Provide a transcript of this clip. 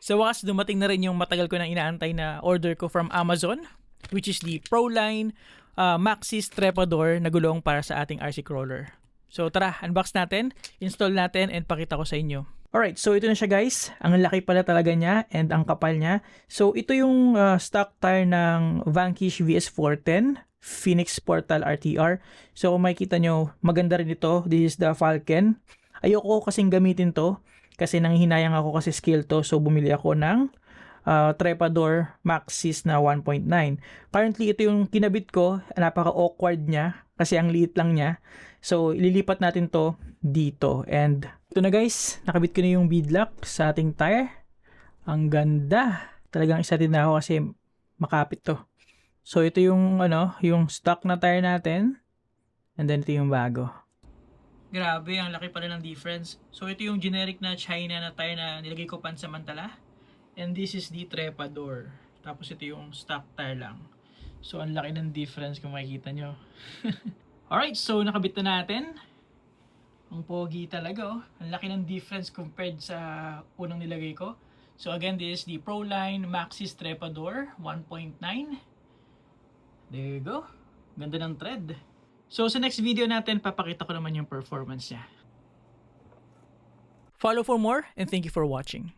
Sa wakas, dumating na rin yung matagal ko nang inaantay na order ko from Amazon, which is the Proline Maxis Trepador na gulong para sa ating RC Crawler. So tara, unbox natin, install natin, and pakita ko sa inyo. Alright, so ito na siya guys. Ang laki pala talaga niya and ang kapal niya. So ito yung stock tire ng Vanquish VS410 Phoenix Portal RTR. So kung makikita nyo, maganda rin ito. This is the Falcon. Ayoko kasing gamitin to kasi nanghihinayang ako kasi skill to. So bumili ako ng Trepador Maxis na 1.9. Currently ito yung kinabit ko. Napaka-awkward niya kasi ang liit lang niya. So ililipat natin to dito. And ito na guys, nakabit ko na yung beadlock sa ating tire. Ang ganda. Talagang excited na ako kasi makapit to. So ito yung yung stock na tire natin. And then ito yung bago. Grabe, ang laki pala ng difference. So ito yung generic na China na tire na nilagay ko pansamantala. And this is the Trepador. Tapos ito yung stock tire lang. So ang laki ng difference kung makikita nyo. Alright, so nakabit na natin. Ang pogi talaga oh. Ang laki ng difference compared sa unang nilagay ko. So again, this is the Proline Maxis Trepador 1.9. There you go. Ganda ng thread. So sa next video natin, papakita ko naman yung performance niya. Follow for more and thank you for watching.